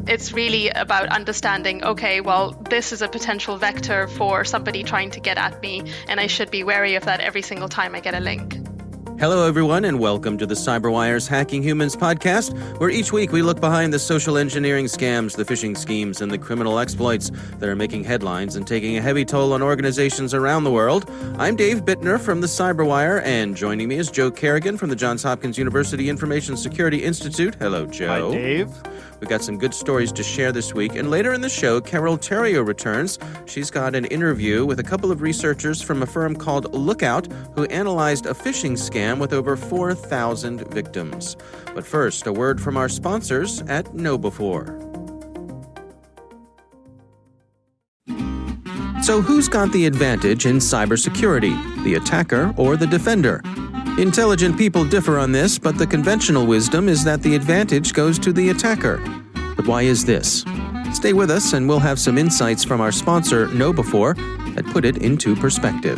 It's really about understanding, okay, well, this is a potential vector for somebody trying to get at me, and I should be wary of that every single time I get a link. Hello, everyone, and welcome to the CyberWire's Hacking Humans podcast, where each week we look behind the social engineering scams, the phishing schemes, and the criminal exploits that are making headlines and taking a heavy toll on organizations around the world. I'm Dave Bittner from the CyberWire, and joining me is Joe Kerrigan from the Johns Hopkins University Information Security Institute. Hello, Joe. Hi, Dave. We've got some good stories to share this week, and later in the show, Carol Theriault returns. She's got an interview with a couple of researchers from a firm called Lookout, who analyzed a phishing scam with over 4,000 victims. But first, a word from our sponsors at KnowBe4. So who's got the advantage in cybersecurity, the attacker or the defender? Intelligent people differ on this, but the conventional wisdom is that the advantage goes to the attacker. But why is this? Stay with us and we'll have some insights from our sponsor, KnowBe4, that put it into perspective.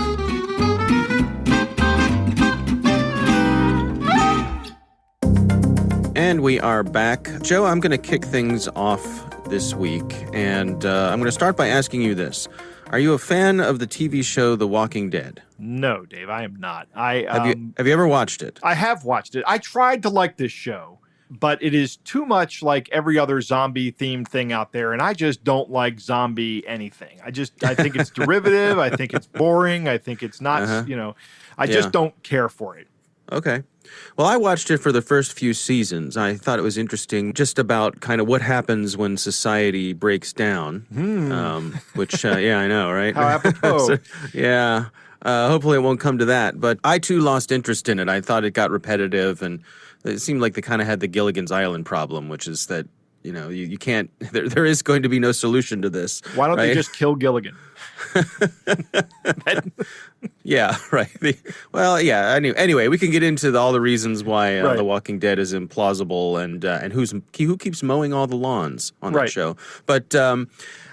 And we are back. Joe, I'm going to kick things off this week, and I'm going to start by asking you this. Are you a fan of the TV show The Walking Dead? No, Dave, I am not. Have you ever watched it? I have watched it. I tried to like this show, but it is too much like every other zombie-themed thing out there, and I just don't like zombie anything. I think it's derivative. I think it's boring. I think it's not, I just don't care for it. Okay. Well, I watched it for the first few seasons. I thought it was interesting just about kind of what happens when society breaks down, which, I know, right? How apropos. Hopefully it won't come to that. But I, too, lost interest in it. I thought it got repetitive, and it seemed like they kind of had the Gilligan's Island problem, which is that, you can't, there is going to be no solution to this. Why don't they just kill Gilligan? Yeah, right. Anyway, we can get into all the reasons why The Walking Dead is implausible and who keeps mowing all the lawns on that show. But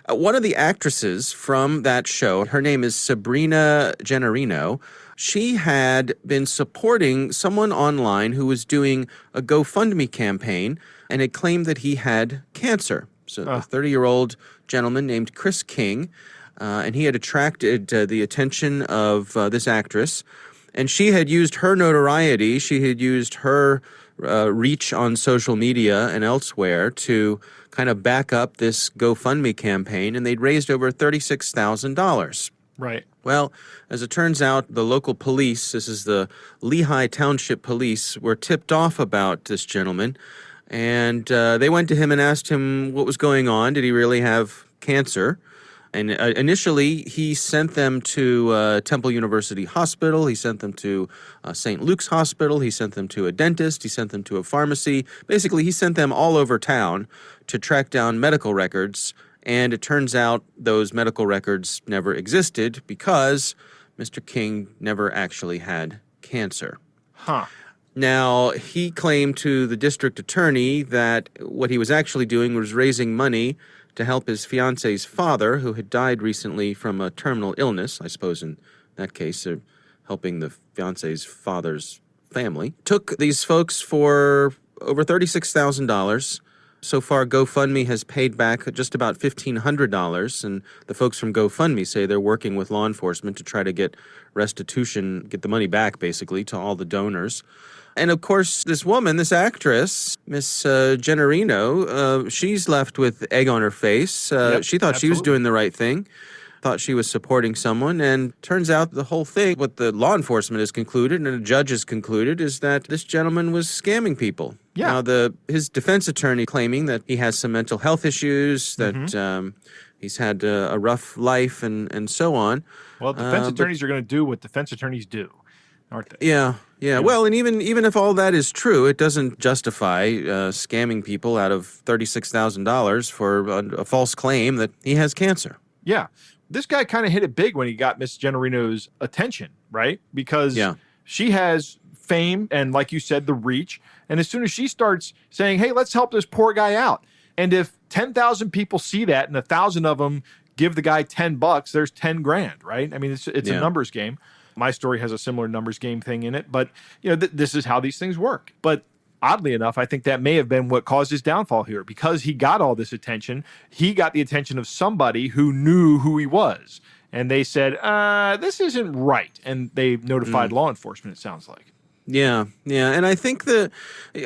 one of the actresses from that show, her name is Sabrina Gennarino. She had been supporting someone online who was doing a GoFundMe campaign and had claimed that he had cancer. So a 30-year-old gentleman named Chris King. And he had attracted the attention of this actress. And she had used her notoriety, she had used her reach on social media and elsewhere to kind of back up this GoFundMe campaign, and they'd raised over $36,000. Right. Well, as it turns out, the local police, this is the Lehigh Township Police, were tipped off about this gentleman. And they went to him and asked him what was going on. Did he really have cancer? And initially, he sent them to Temple University Hospital. He sent them to St. Luke's Hospital. He sent them to a dentist. He sent them to a pharmacy. Basically, he sent them all over town to track down medical records. And it turns out those medical records never existed because Mr. King never actually had cancer. Huh. Now, he claimed to the district attorney that what he was actually doing was raising money to help his fiance's father, who had died recently from a terminal illness. I suppose in that case, they're helping the fiance's father's family. Took these folks for over $36,000. So far, GoFundMe has paid back just about $1,500, and the folks from GoFundMe say they're working with law enforcement to try to get restitution, get the money back, basically, to all the donors. And, of course, this woman, this actress, Miss Gennarino, she's left with egg on her face. She thought she was doing the right thing, thought she was supporting someone. And turns out the whole thing, what the law enforcement has concluded and the judge has concluded, is that this gentleman was scamming people. Yeah. Now, his defense attorney claiming that he has some mental health issues, that he's had a rough life and so on. Well, defense attorneys are going to do what defense attorneys do, aren't they? Yeah. Well, and even if all that is true, it doesn't justify scamming people out of $36,000 for a false claim that he has cancer. Yeah. This guy kind of hit it big when he got Miss Gennarino's attention, right? Because she has fame and, like you said, the reach. And as soon as she starts saying, hey, let's help this poor guy out. And if 10,000 people see that and 1,000 of them give the guy $10, there's 10 grand, right? I mean, it's a numbers game. My story has a similar numbers game thing in it, but this is how these things work. But oddly enough, I think that may have been what caused his downfall here, because he got all this attention. He got the attention of somebody who knew who he was. And they said, this isn't right. And they notified law enforcement, it sounds like. Yeah. And I think the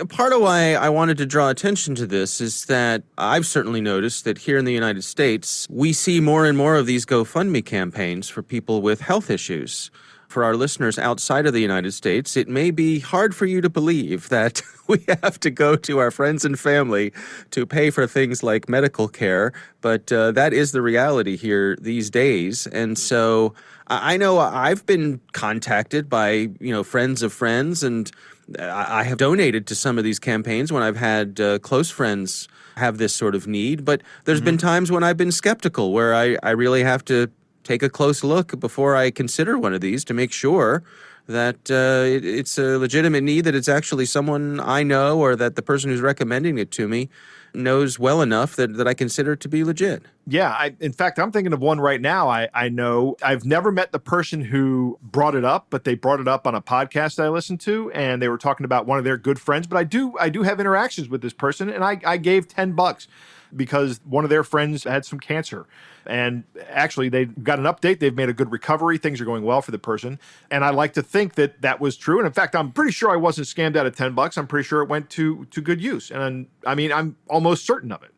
part of why I wanted to draw attention to this is that I've certainly noticed that here in the United States, we see more and more of these GoFundMe campaigns for people with health issues. For our listeners outside of the United States, it may be hard for you to believe that we have to go to our friends and family to pay for things like medical care, but that is the reality here these days. And so I know I've been contacted by, friends of friends, and I have donated to some of these campaigns when I've had close friends have this sort of need. But there's been times when I've been skeptical, where I really have to take a close look before I consider one of these to make sure that it's a legitimate need, that it's actually someone I know, or that the person who's recommending it to me knows well enough that I consider it to be legit. Yeah. In fact, I'm thinking of one right now. I know I've never met the person who brought it up, but they brought it up on a podcast that I listened to, and they were talking about one of their good friends. But I do have interactions with this person, and I gave $10 because one of their friends had some cancer. And actually, they got an update. They've made a good recovery. Things are going well for the person. And I like to think that that was true. And in fact, I'm pretty sure I wasn't scammed out of $10. I'm pretty sure it went to good use. And I'm almost certain of it.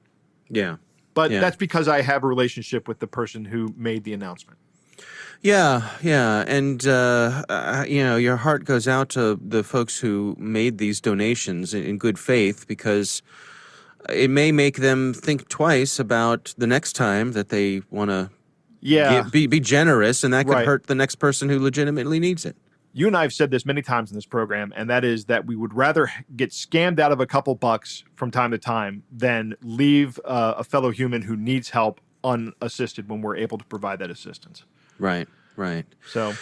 Yeah. But that's because I have a relationship with the person who made the announcement. Yeah. And, your heart goes out to the folks who made these donations in good faith, because it may make them think twice about the next time that they want to be generous, and that could hurt the next person who legitimately needs it. You and I have said this many times in this program, and that is that we would rather get scammed out of a couple bucks from time to time than leave a fellow human who needs help unassisted when we're able to provide that assistance. Right. So...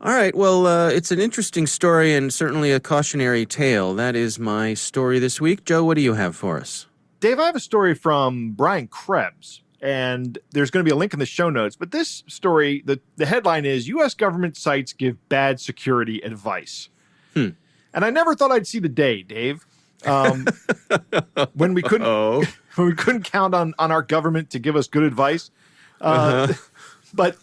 All right. Well, it's an interesting story and certainly a cautionary tale. That is my story this week. Joe, what do you have for us? Dave, I have a story from Brian Krebs, and there's going to be a link in the show notes. But this story, the headline is, U.S. government sites give bad security advice. And I never thought I'd see the day, Dave, when we couldn't count on our government to give us good advice. But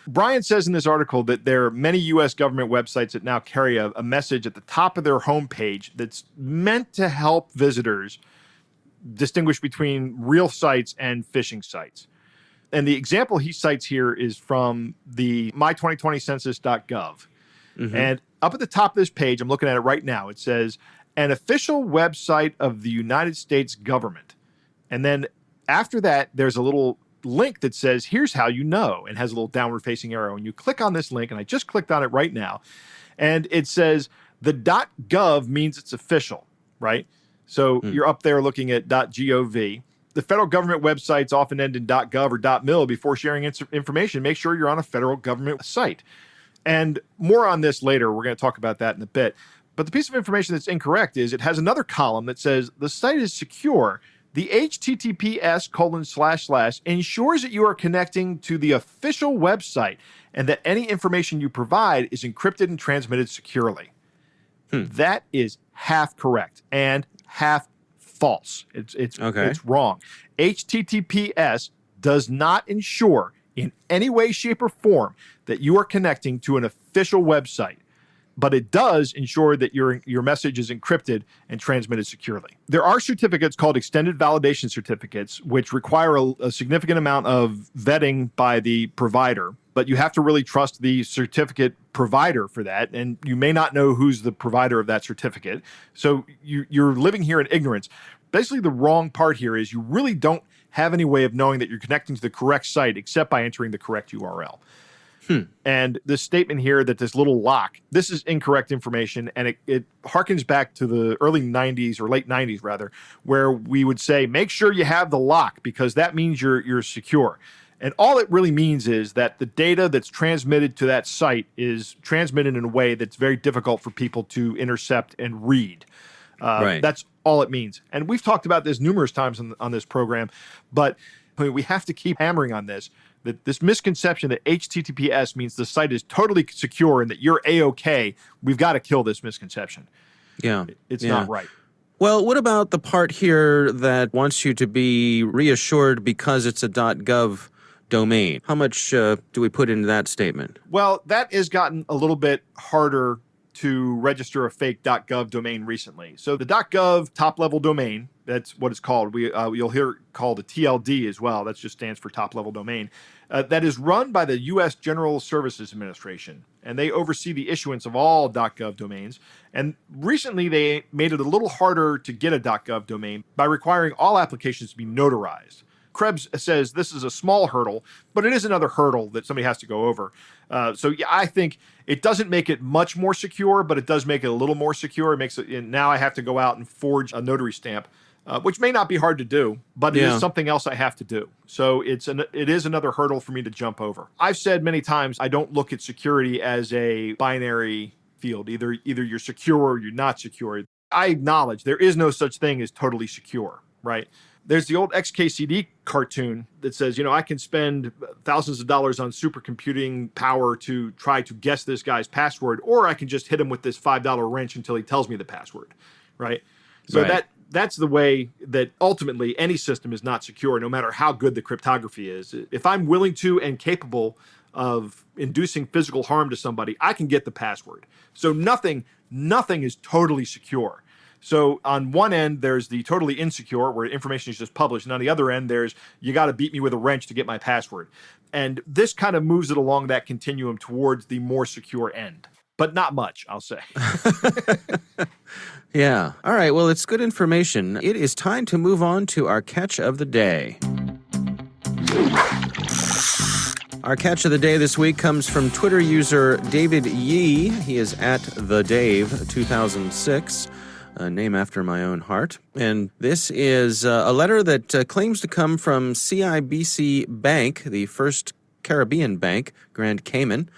Brian says in this article that there are many U.S. government websites that now carry a message at the top of their homepage that's meant to help visitors distinguish between real sites and phishing sites. And the example he cites here is from the my2020census.gov. And up at the top of this page, I'm looking at it right now, it says, an official website of the United States government. And then after that, there's a little link that says, here's how you know, and has a little downward facing arrow. And you click on this link, and I just clicked on it right now. And it says the .gov means it's official, right? So you're up there looking at .gov. The federal government websites often end in .gov or .mil before sharing information. Make sure you're on a federal government site. And more on this later. We're going to talk about that in a bit. But the piece of information that's incorrect is it has another column that says the site is secure. The HTTPS:// ensures that you are connecting to the official website and that any information you provide is encrypted and transmitted securely. That is half correct and half false. It's wrong. HTTPS does not ensure in any way, shape, or form that you are connecting to an official website, but it does ensure that your message is encrypted and transmitted securely. There are certificates called extended validation certificates, which require a significant amount of vetting by the provider, but you have to really trust the certificate provider for that, and you may not know who's the provider of that certificate. So you're living here in ignorance. Basically, the wrong part here is you really don't have any way of knowing that you're connecting to the correct site except by entering the correct URL. And this statement here that this little lock, this is incorrect information, and it harkens back to the early 90s or late 90s rather, where we would say, make sure you have the lock because that means you're secure. And all it really means is that the data that's transmitted to that site is transmitted in a way that's very difficult for people to intercept and read. That's all it means. And we've talked about this numerous times on this program, but we have to keep hammering on this. That this misconception that HTTPS means the site is totally secure and that you're A-OK, we've got to kill this misconception. Yeah. It's not right. Well, what about the part here that wants you to be reassured because it's a .gov domain? How much do we put into that statement? Well, that has gotten a little bit harder to register a fake .gov domain recently. So the .gov top-level domain, that's what it's called. You'll hear it called a TLD as well. That just stands for top-level domain. That is run by the U.S. General Services Administration, and they oversee the issuance of all .gov domains. And recently, they made it a little harder to get a .gov domain by requiring all applications to be notarized. Krebs says this is a small hurdle, but it is another hurdle that somebody has to go over. So yeah, I think it doesn't make it much more secure, but it does make it a little more secure. It makes it, and now I have to go out and forge a notary stamp, which may not be hard to do, but it is something else I have to do. So it is another hurdle for me to jump over. I've said many times I don't look at security as a binary field. Either you're secure or you're not secure. I acknowledge there is no such thing as totally secure, right? There's the old XKCD cartoon that says, I can spend thousands of dollars on supercomputing power to try to guess this guy's password, or I can just hit him with this $5 wrench until he tells me the password, right? So that's the way that ultimately any system is not secure, no matter how good the cryptography is. If I'm willing to and capable of inducing physical harm to somebody, I can get the password. So nothing is totally secure. So on one end, there's the totally insecure, where information is just published. And on the other end, there's, you got to beat me with a wrench to get my password. And this kind of moves it along that continuum towards the more secure end. But not much, I'll say. Yeah. All right. Well, it's good information. It is time to move on to our catch of the day. Our catch of the day this week comes from Twitter user David Yee. He is at TheDave2006. A name after my own heart. And this is a letter that claims to come from CIBC Bank, the first Caribbean bank, Grand Cayman.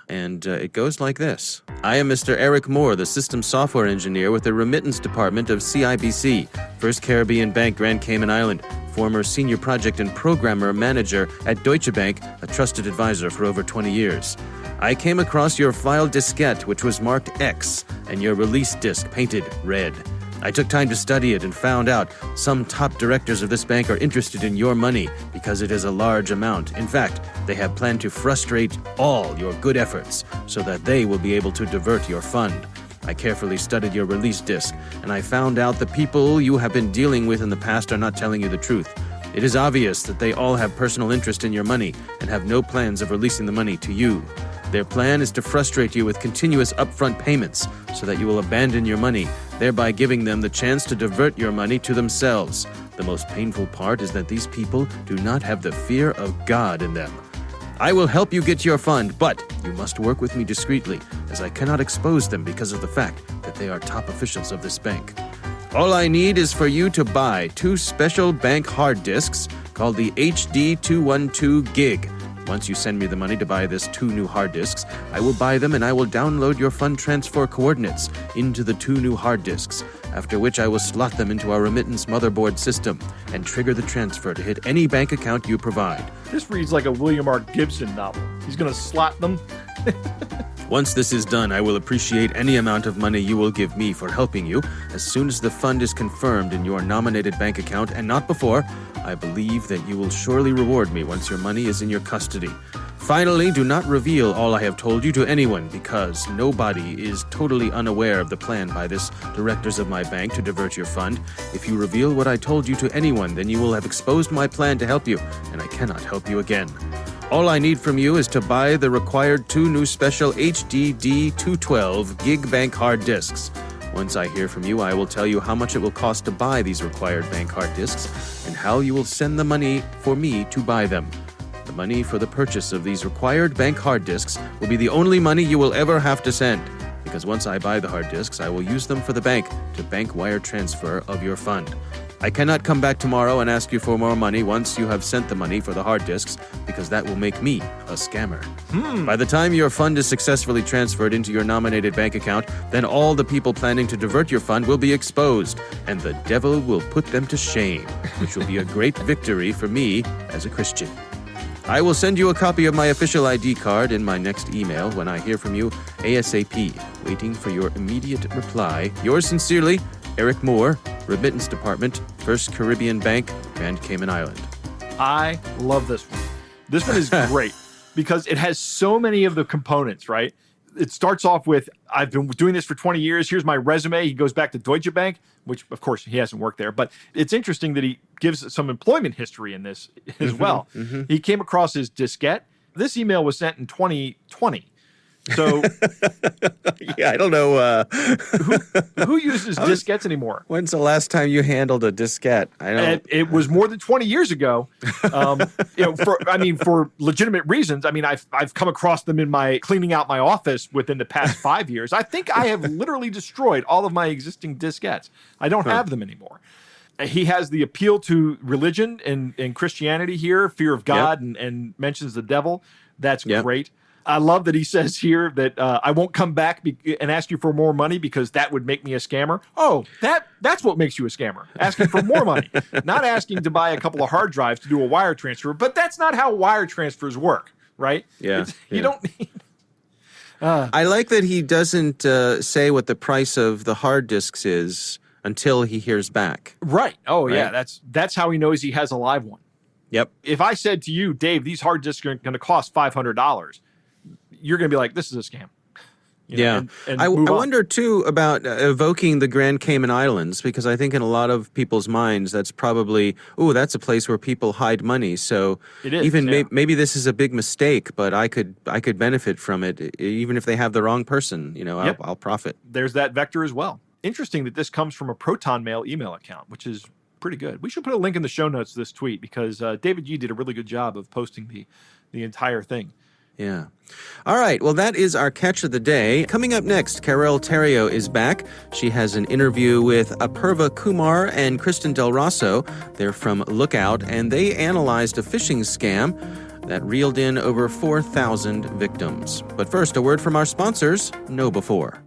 And it goes like this. I am Mr. Eric Moore, the system software engineer with the remittance department of CIBC, First Caribbean Bank, Grand Cayman Island, former senior project and programmer manager at Deutsche Bank, a trusted advisor for over 20 years. I came across your file diskette, which was marked X, and your release disk painted red. I took time to study it and found out some top directors of this bank are interested in your money because it is a large amount. In fact, they have planned to frustrate all your good efforts so that they will be able to divert your fund. I carefully studied your release disk, and I found out the people you have been dealing with in the past are not telling you the truth. It is obvious that they all have personal interest in your money and have no plans of releasing the money to you. Their plan is to frustrate you with continuous upfront payments so that you will abandon your money, thereby giving them the chance to divert your money to themselves. The most painful part is that these people do not have the fear of God in them. I will help you get your fund, but you must work with me discreetly, as I cannot expose them because of the fact that they are top officials of this bank. All I need is for you to buy 2 special bank hard disks called the HD212 Gig. Once you send me the money to buy this 2 new hard disks, I will buy them and I will download your fund transfer coordinates into the 2 new hard disks, after which I will slot them into our remittance motherboard system and trigger the transfer to hit any bank account you provide. This reads like a William R. Gibson novel. He's going to slot them. Once this is done, I will appreciate any amount of money you will give me for helping you. As soon as the fund is confirmed in your nominated bank account, and not before, I believe that you will surely reward me once your money is in your custody. Finally, do not reveal all I have told you to anyone, because nobody is totally unaware of the plan by this directors of my bank to divert your fund. If you reveal what I told you to anyone, then you will have exposed my plan to help you, and I cannot help you again. All I need from you is to buy the required 2 new special HDD212 Gig Bank hard disks. Once I hear from you, I will tell you how much it will cost to buy these required bank hard disks and how you will send the money for me to buy them. The money for the purchase of these required bank hard disks will be the only money you will ever have to send, because once I buy the hard disks, I will use them for the bank to bank wire transfer of your fund. I cannot come back tomorrow and ask you for more money once you have sent the money for the hard disks, because that will make me a scammer. By the time your fund is successfully transferred into your nominated bank account, then all the people planning to divert your fund will be exposed, and the devil will put them to shame, which will be a great victory for me as a Christian. I will send you a copy of my official ID card in my next email when I hear from you ASAP, waiting for your immediate reply. Yours sincerely, Eric Moore, Remittance Department, First Caribbean Bank, Grand Cayman Island. I love this one. This one is great because it has so many of the components, right? It starts off with, I've been doing this for 20 years. Here's my resume. He goes back to Deutsche Bank, which, of course, he hasn't worked there. But it's interesting that he gives some employment history in this as well. He came across his diskette. This email was sent in 2020. So, yeah, I don't know. Who uses diskettes anymore? When's the last time you handled a diskette? I don't. It was more than 20 years ago. For legitimate reasons. I mean, I've come across them in my cleaning out my office within the past 5 years. I think I have literally destroyed all of my existing diskettes. I don't have them anymore. He has the appeal to religion and Christianity here, fear of God, and mentions the devil. That's great. I love that he says here that I won't come back and ask you for more money because that would make me a scammer. Oh, that's what makes you a scammer. Asking for more money. Not asking to buy a couple of hard drives to do a wire transfer, but that's not how wire transfers work, right? Yeah. You don't need... I like that he doesn't say what the price of the hard disks is until he hears back. Right. Oh, right? Yeah. That's how he knows he has a live one. Yep. If I said to you, Dave, these hard disks are going to cost $500, you're going to be like, this is a scam. I wonder, too, about evoking the Grand Cayman Islands, because I think in a lot of people's minds, that's probably, that's a place where people hide money. So it is, even maybe this is a big mistake, but I could benefit from it. Even if they have the wrong person, I'll profit. There's that vector as well. Interesting that this comes from a Proton Mail email account, which is pretty good. We should put a link in the show notes to this tweet because David G did a really good job of posting the entire thing. Yeah. All right. Well, that is our catch of the day. Coming up next, Carol Theriault is back. She has an interview with Apurva Kumar and Kristen Del Rosso. They're from Lookout, and they analyzed a phishing scam that reeled in over 4,000 victims. But first, a word from our sponsors, KnowBe4.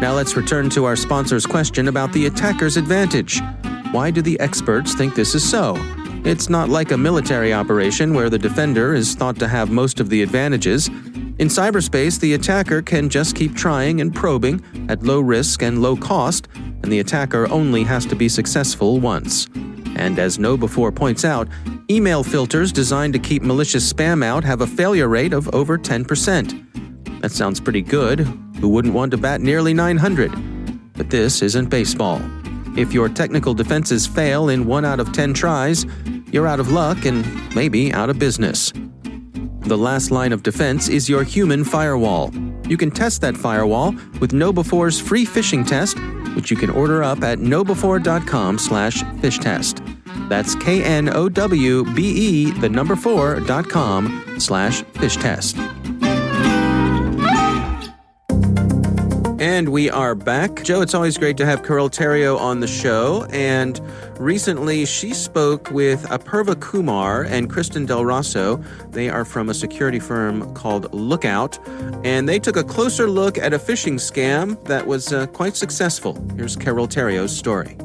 Now let's return to our sponsor's question about the attacker's advantage. Why do the experts think this is so? It's not like a military operation where the defender is thought to have most of the advantages. In cyberspace, the attacker can just keep trying and probing at low risk and low cost, and the attacker only has to be successful once. And as KnowBe4 points out, email filters designed to keep malicious spam out have a failure rate of over 10%. That sounds pretty good. Who wouldn't want to bat nearly 900? But this isn't baseball. If your technical defenses fail in 1 out of 10 tries, you're out of luck and maybe out of business. The last line of defense is your human firewall. You can test that firewall with KnowBe4's free phishing test, which you can order up at knowbe4.com/fishtest. That's knowbe4.com/fishtest. And we are back. Joe, it's always great to have Carol Theriault on the show. And recently she spoke with Apurva Kumar and Kristen Del Rosso. They are from a security firm called Lookout. And they took a closer look at a phishing scam that was quite successful. Here's Carol Theriault's story.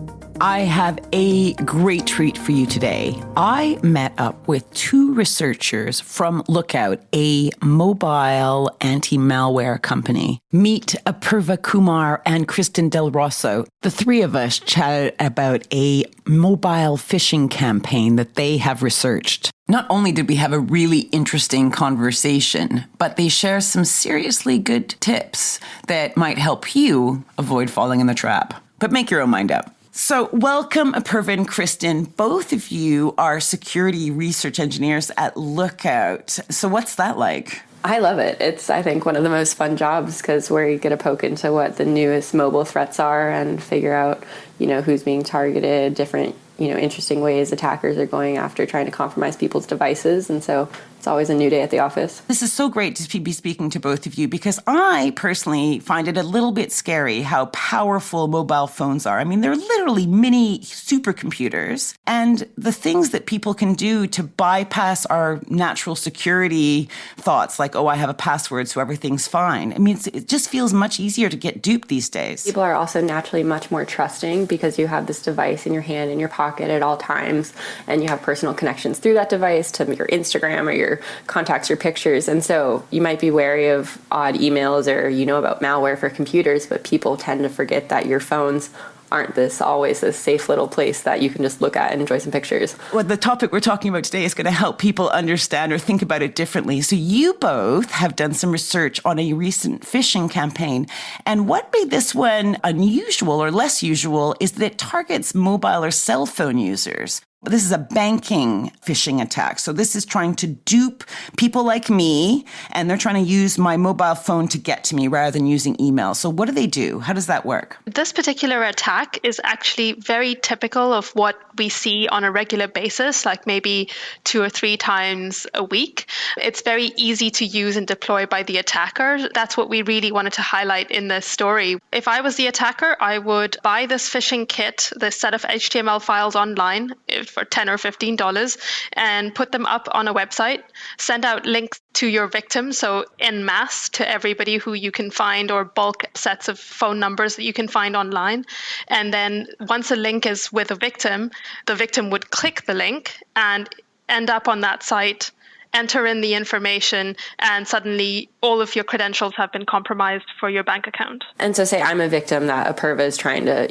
I have a great treat for you today. I met up with 2 researchers from Lookout, a mobile anti-malware company. Meet Apurva Kumar and Kristen Del Rosso. The 3 of us chatted about a mobile phishing campaign that they have researched. Not only did we have a really interesting conversation, but they share some seriously good tips that might help you avoid falling in the trap. But make your own mind up. So welcome, Apurva and Kristen. Both of you are security research engineers at Lookout. So what's that like? I love it. It's, I think, one of the most fun jobs because where you get to poke into what the newest mobile threats are and figure out, who's being targeted, different, interesting ways attackers are going after trying to compromise people's devices. And so it's always a new day at the office. This is so great to be speaking to both of you because I personally find it a little bit scary how powerful mobile phones are. I mean, they're literally mini supercomputers. And the things that people can do to bypass our natural security thoughts like, I have a password, so everything's fine. I mean, it just feels much easier to get duped these days. People are also naturally much more trusting because you have this device in your hand, in your pocket at all times, and you have personal connections through that device to your Instagram or your contacts, your pictures. And so you might be wary of odd emails or about malware for computers, but people tend to forget that your phones aren't always this safe little place that you can just look at and enjoy some pictures. Well, the topic we're talking about today is going to help people understand or think about it differently. So you both have done some research on a recent phishing campaign. And what made this one unusual or less usual is that it targets mobile or cell phone users. This is a banking phishing attack. So this is trying to dupe people like me, and they're trying to use my mobile phone to get to me rather than using email. So what do they do? How does that work? This particular attack is actually very typical of what we see on a regular basis, like maybe 2 or 3 times a week. It's very easy to use and deploy by the attacker. That's what we really wanted to highlight in this story. If I was the attacker, I would buy this phishing kit, this set of HTML files online for $10 or $15 and put them up on a website, send out links to your victim, so en masse to everybody who you can find, or bulk sets of phone numbers that you can find online. And then once a link is with a victim, the victim would click the link and end up on that site, enter in the information, and suddenly all of your credentials have been compromised for your bank account. And so say I'm a victim that Apurva is trying to,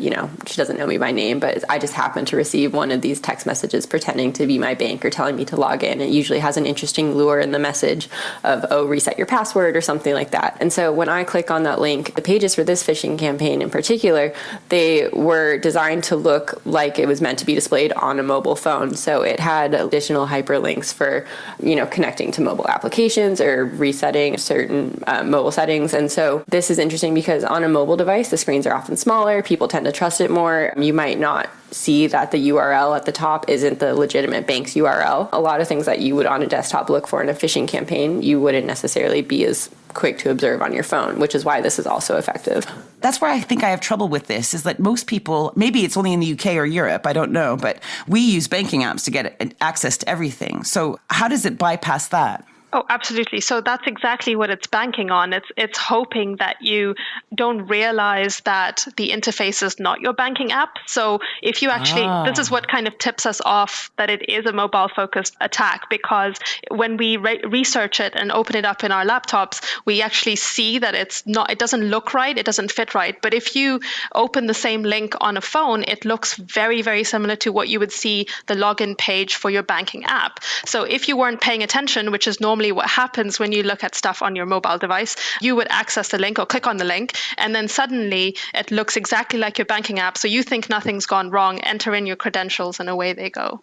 she doesn't know me by name, but I just happen to receive one of these text messages pretending to be my bank or telling me to log in. It usually has an interesting lure in the message of, reset your password or something like that. And so when I click on that link, the pages for this phishing campaign in particular, they were designed to look like it was meant to be displayed on a mobile phone. So it had additional hyperlinks for, connecting to mobile applications or resetting certain mobile settings. And so this is interesting because on a mobile device, the screens are often smaller. People tend to trust it more. You might not see that the URL at the top isn't the legitimate bank's URL. A lot of things that you would on a desktop look for in a phishing campaign, you wouldn't necessarily be as quick to observe on your phone, which is why this is also effective. That's where I think I have trouble with this, is that most people, maybe it's only in the UK or Europe, I don't know, but we use banking apps to get access to everything. So how does it bypass that? Oh, absolutely. So that's exactly what it's banking on. It's hoping that you don't realize that the interface is not your banking app. So if you actually, this is what kind of tips us off that it is a mobile focused attack, because when we research it and open it up in our laptops, we actually see that it doesn't look right. It doesn't fit right. But if you open the same link on a phone, it looks very, very similar to what you would see the login page for your banking app. So if you weren't paying attention, which is normally what happens when you look at stuff on your mobile device, you would access the link or click on the link, and then suddenly it looks exactly like your banking app. So you think nothing's gone wrong, enter in your credentials, and away they go.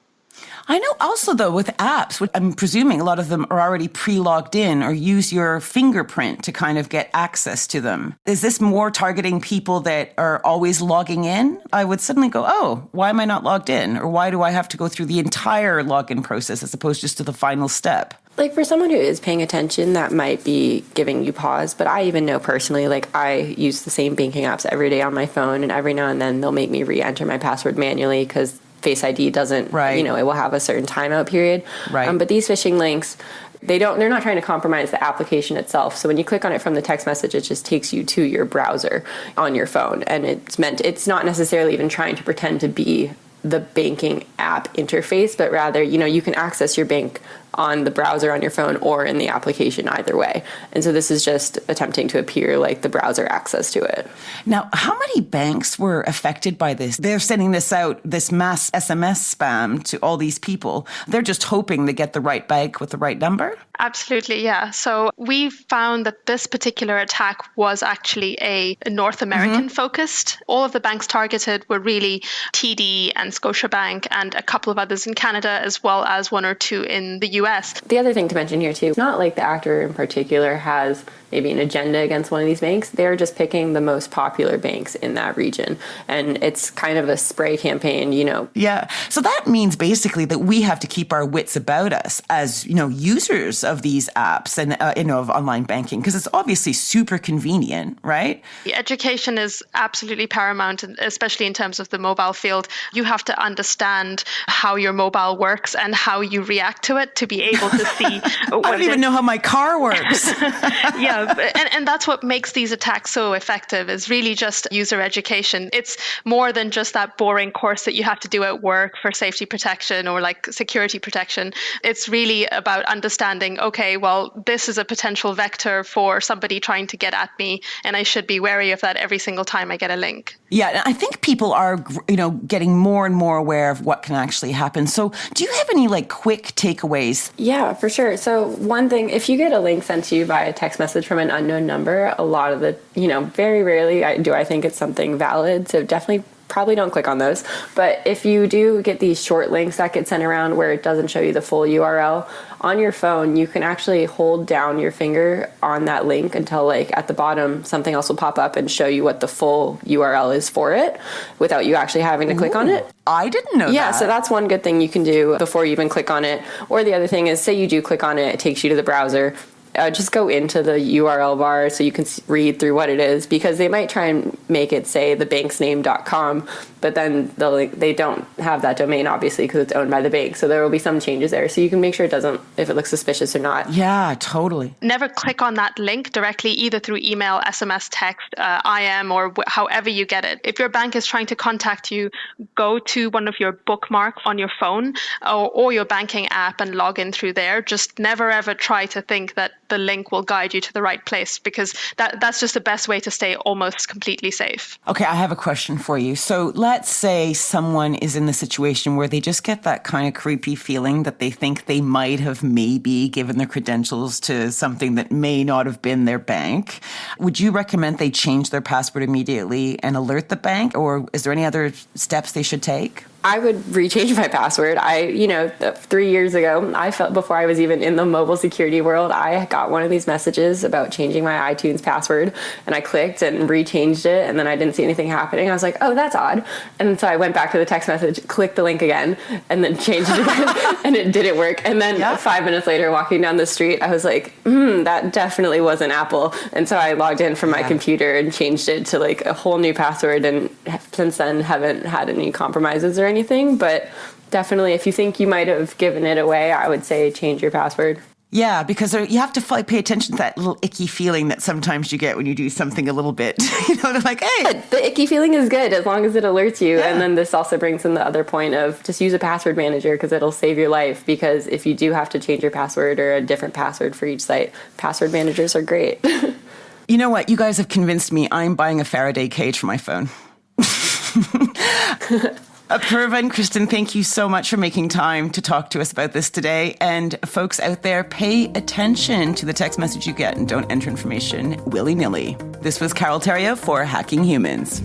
I know also, though, with apps, I'm presuming a lot of them are already pre-logged in or use your fingerprint to kind of get access to them. Is this more targeting people that are always logging in? I would suddenly go, oh, why am I not logged in? Or why do I have to go through the entire login process as opposed just to the final step? Like for someone who is paying attention, that might be giving you pause. But I even know personally, like I use the same banking apps every day on my phone, and every now and then they'll make me re-enter my password manually because Face ID doesn't, it will have a certain timeout period. Right. But these phishing links, they're not trying to compromise the application itself. So when you click on it from the text message, it just takes you to your browser on your phone. And it's not necessarily even trying to pretend to be the banking app interface, but rather, you can access your bank on the browser on your phone or in the application either way. And so this is just attempting to appear like the browser access to it. Now, how many banks were affected by this? They're sending this out, this mass SMS spam to all these people. They're just hoping they get the right bank with the right number? Absolutely, yeah. So we found that this particular attack was actually a North American focused. All of the banks targeted were really TD and Scotiabank and a couple of others in Canada, as well as 1 or 2 in the US. The other thing to mention here too, it's not like the actor in particular has maybe an agenda against one of these banks. They're just picking the most popular banks in that region. And it's kind of a spray campaign, Yeah. So that means basically that we have to keep our wits about us as, users of these apps and, of online banking, because it's obviously super convenient, right? The education is absolutely paramount, especially in terms of the mobile field. You have to understand how your mobile works and how you react to it to be able to see what I don't even know how my car works. Yeah, and that's what makes these attacks so effective, is really just user education. It's more than just that boring course that you have to do at work for safety protection or like security protection. It's really about understanding, okay, well, this is a potential vector for somebody trying to get at me, and I should be wary of that every single time I get a link. Yeah, and I think people are, getting more and more aware of what can actually happen. So do you have any like quick takeaways? Yeah, for sure. So one thing, if you get a link sent to you via text message from an unknown number, a lot of the, very rarely I think it's something valid. So definitely probably don't click on those. But if you do get these short links that get sent around where it doesn't show you the full URL, on your phone, you can actually hold down your finger on that link until like at the bottom, something else will pop up and show you what the full URL is for it without you actually having to click on it. I didn't know that. Yeah, so that's one good thing you can do before you even click on it. Or the other thing is, say you do click on it, it takes you to the browser. Just go into the URL bar so you can read through what it is, because they might try and make it say thebanksname.com, but then they don't have that domain, obviously, because it's owned by the bank. So there will be some changes there. So you can make sure if it looks suspicious or not. Yeah, totally. Never click on that link directly, either through email, SMS, text, IM, or however you get it. If your bank is trying to contact you, go to one of your bookmarks on your phone or your banking app and log in through there. Just never, ever try to think that the link will guide you to the right place, because that's just the best way to stay almost completely safe. Okay, I have a question for you. So let's say someone is in the situation where they just get that kind of creepy feeling that they think they might have maybe given their credentials to something that may not have been their bank. Would you recommend they change their password immediately and alert the bank, or is there any other steps they should take? I would rechange my password. 3 years ago, I felt, before I was even in the mobile security world, I got one of these messages about changing my iTunes password, and I clicked and rechanged it, and then I didn't see anything happening. I was like, oh, that's odd. And so I went back to the text message, clicked the link again, and then changed it again, and it didn't work. And then 5 minutes later, walking down the street, I was like, that definitely wasn't Apple. And so I logged in from my computer and changed it to like a whole new password, and since then haven't had any compromises or anything. But definitely, if you think you might have given it away, I would say change your password. Yeah, because you have to pay attention to that little icky feeling that sometimes you get when you do something a little bit, they're like, hey. The icky feeling is good as long as it alerts you. Yeah. And then this also brings in the other point of just use a password manager, because it'll save your life. Because if you do have to change your password or a different password for each site, password managers are great. You know what? You guys have convinced me. I'm buying a Faraday cage for my phone. Apurva and Kristen, thank you so much for making time to talk to us about this today. And folks out there, pay attention to the text message you get and don't enter information willy-nilly. This was Carol Theriault for Hacking Humans.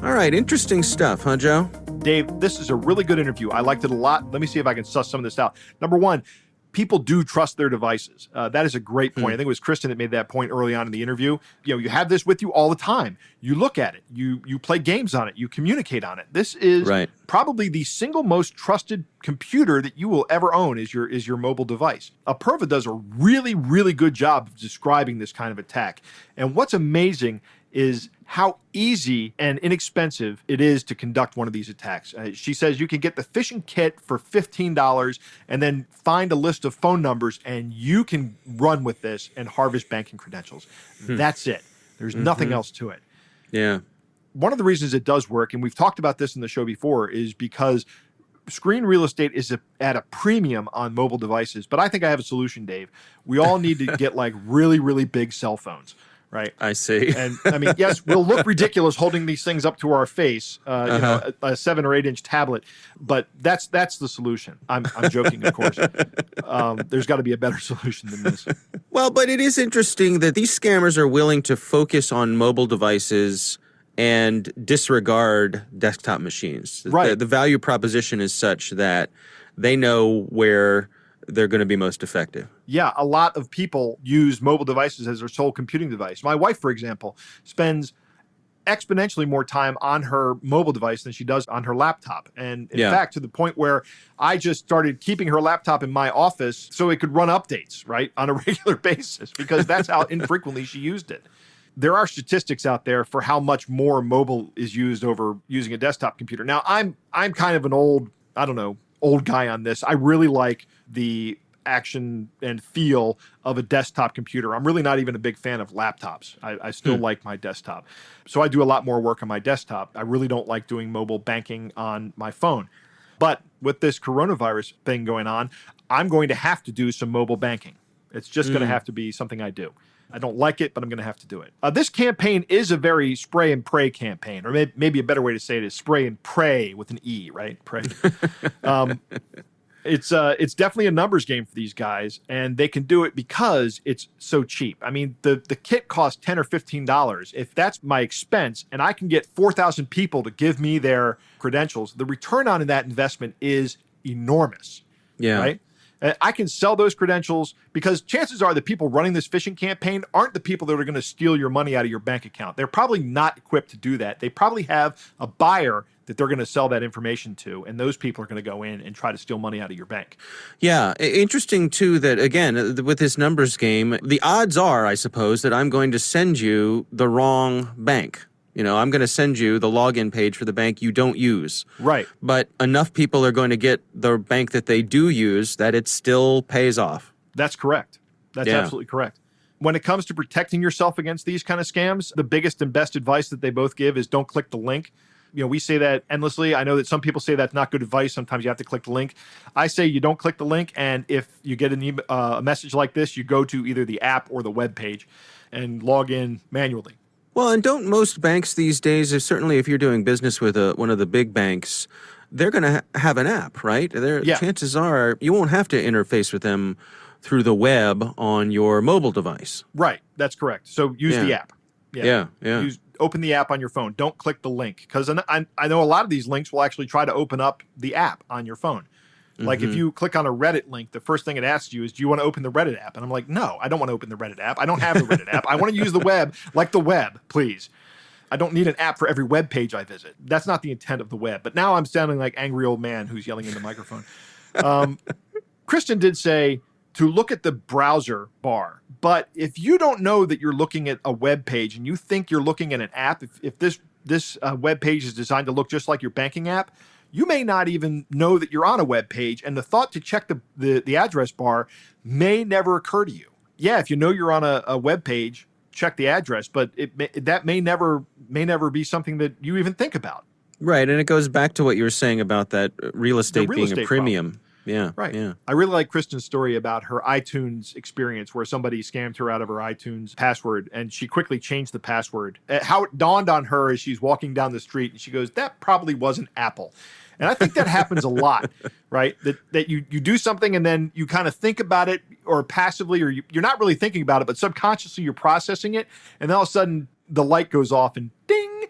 All right, interesting stuff, huh, Joe? Dave, this is a really good interview. I liked it a lot. Let me see if I can suss some of this out. Number one, people do trust their devices. That is a great point. I think it was Kristen that made that point early on in the interview. You have this with you all the time. You look at it. You play games on it. You communicate on it. This is probably the single most trusted computer that you will ever own is your mobile device. Apurva does a really, really good job of describing this kind of attack. And what's amazing is how easy and inexpensive it is to conduct one of these attacks. She says you can get the phishing kit for $15 and then find a list of phone numbers, and you can run with this and harvest banking credentials. That's it. There's nothing else to it. Yeah. One of the reasons it does work, and we've talked about this in the show before, is because screen real estate is at a premium on mobile devices. But I think I have a solution, Dave. We all need to get like really, really big cell phones. Right. I see. And I mean, yes, we'll look ridiculous holding these things up to our face, a 7 or 8 inch tablet, but that's the solution. I'm joking, of course. There's got to be a better solution than this. Well, but it is interesting that these scammers are willing to focus on mobile devices and disregard desktop machines. Right. The value proposition is such that they know where they're going to be most effective. Yeah, a lot of people use mobile devices as their sole computing device. My wife, for example, spends exponentially more time on her mobile device than she does on her laptop. And in fact, to the point where I just started keeping her laptop in my office so it could run updates, right, on a regular basis, because that's how infrequently she used it. There are statistics out there for how much more mobile is used over using a desktop computer. Now, I'm kind of an old guy on this. I really like the action and feel of a desktop computer. I'm really not even a big fan of laptops. I still like my desktop. So I do a lot more work on my desktop. I really don't like doing mobile banking on my phone. But with this coronavirus thing going on, I'm going to have to do some mobile banking. It's just going to have to be something I do. I don't like it, but I'm going to have to do it. This campaign is a very spray and pray campaign, or maybe a better way to say it is spray and pray with an E, right? Pray. It's definitely a numbers game for these guys, and they can do it because it's so cheap. I mean, the kit costs $10 or $15. If that's my expense, and I can get 4,000 people to give me their credentials, the return on that investment is enormous. Yeah. Right? I can sell those credentials because chances are the people running this phishing campaign aren't the people that are going to steal your money out of your bank account. They're probably not equipped to do that. They probably have a buyer that they're going to sell that information to, and those people are going to go in and try to steal money out of your bank. Yeah. Interesting, too, that, again, with this numbers game, the odds are, I suppose, that I'm going to send you the wrong bank. You know, I'm going to send you the login page for the bank you don't use. Right. But enough people are going to get the bank that they do use that it still pays off. That's correct. That's absolutely correct. When it comes to protecting yourself against these kind of scams, the biggest and best advice that they both give is don't click the link. You know, we say that endlessly. I know that some people say that's not good advice. Sometimes you have to click the link. I say you don't click the link, and if you get a message like this, you go to either the app or the web page and log in manually. Well, and don't most banks these days, certainly if you're doing business with one of the big banks, they're going to have an app, right? Chances are you won't have to interface with them through the web on your mobile device. Right. That's correct. So use the app. Yeah. Open the app on your phone. Don't click the link, because I know a lot of these links will actually try to open up the app on your phone. Like if you click on a Reddit link, the first thing it asks you is, do you want to open the Reddit app? And I'm like, no, I don't want to open the Reddit app. I don't have the Reddit app. I want to use the web, like the web, please. I don't need an app for every web page I visit. That's not the intent of the web. But now I'm sounding like angry old man who's yelling in the microphone. Kristen did say to look at the browser bar. But if you don't know that you're looking at a web page and you think you're looking at an app, if this web page is designed to look just like your banking app, you may not even know that you're on a web page, and the thought to check the address bar may never occur to you. Yeah, if you know you're on a web page, check the address, but that may never be something that you even think about. Right, and it goes back to what you were saying about that real estate being a premium. Problem. Yeah, right. Yeah. I really like Kristen's story about her iTunes experience where somebody scammed her out of her iTunes password, and she quickly changed the password. How it dawned on her as she's walking down the street, and she goes, that probably wasn't Apple. And I think that happens a lot, right? That you do something and then you kind of think about it, or passively, or you're not really thinking about it, but subconsciously you're processing it. And then all of a sudden the light goes off and ding.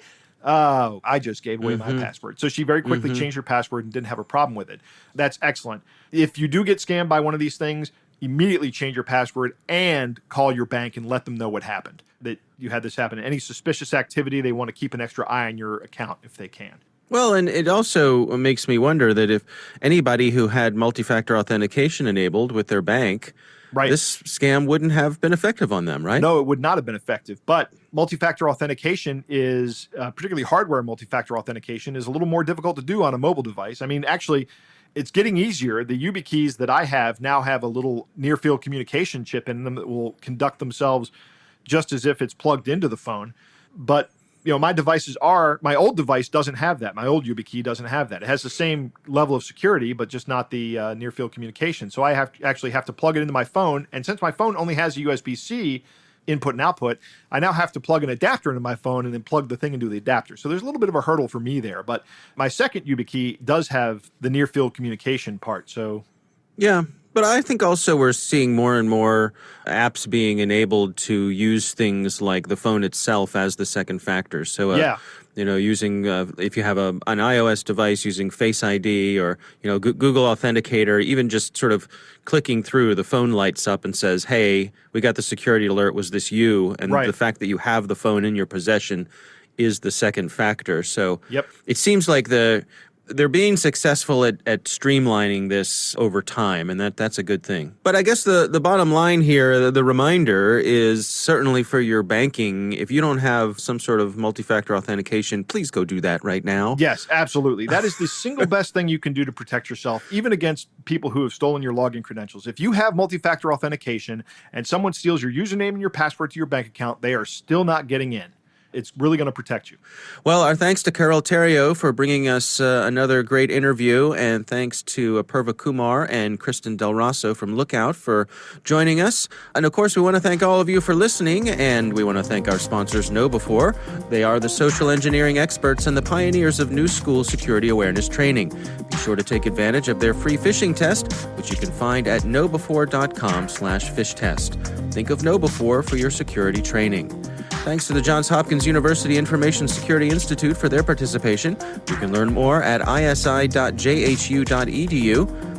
Oh, I just gave away my password. So she very quickly changed her password and didn't have a problem with it. That's excellent. If you do get scammed by one of these things, immediately change your password and call your bank and let them know what happened, that you had this happen. Any suspicious activity, they want to keep an extra eye on your account if they can. Well, and it also makes me wonder that if anybody who had multi-factor authentication enabled with their bank, this scam wouldn't have been effective on them, right? No, it would not have been effective. But multi-factor authentication is, particularly hardware multi-factor authentication, is a little more difficult to do on a mobile device. I mean, actually, it's getting easier. The YubiKeys that I have now have a little near-field communication chip in them that will conduct themselves just as if it's plugged into the phone. But my old device doesn't have that. My old YubiKey doesn't have that. It has the same level of security, but just not the near field communication. So I actually have to plug it into my phone. And since my phone only has a USB-C input and output, I now have to plug an adapter into my phone and then plug the thing into the adapter. So there's a little bit of a hurdle for me there. But my second YubiKey does have the near field communication part. So yeah. But I think also we're seeing more and more apps being enabled to use things like the phone itself as the second factor. So, using if you have an iOS device using Face ID or Google Authenticator, even just sort of clicking through, the phone lights up and says, "Hey, we got the security alert. Was this you?" And the fact that you have the phone in your possession is the second factor. So, it seems like they're being successful at streamlining this over time, and that's a good thing. But I guess the bottom line here, the reminder is certainly for your banking, if you don't have some sort of multi-factor authentication, please go do that right now. Yes, absolutely. That is the single best thing you can do to protect yourself, even against people who have stolen your login credentials. If you have multi-factor authentication and someone steals your username and your password to your bank account, they are still not getting in. It's really going to protect you. Well, our thanks to Carol Theriault for bringing us another great interview, and thanks to Apurva Kumar and Kristen Del Rosso from Lookout for joining us. And of course, we want to thank all of you for listening, and we want to thank our sponsors, KnowBe4. They are the social engineering experts and the pioneers of new school security awareness training. Be sure to take advantage of their free phishing test, which you can find at knowbe4.com/phish-test. Think of KnowBe4 for your security training. Thanks to the Johns Hopkins University Information Security Institute for their participation. You can learn more at isi.jhu.edu.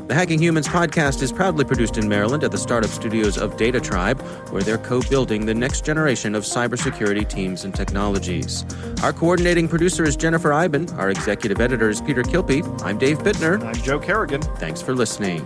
The Hacking Humans podcast is proudly produced in Maryland at the startup studios of Data Tribe, where they're co-building the next generation of cybersecurity teams and technologies. Our coordinating producer is Jennifer Iben. Our executive editor is Peter Kilpe. I'm Dave Bittner. I'm Joe Kerrigan. Thanks for listening.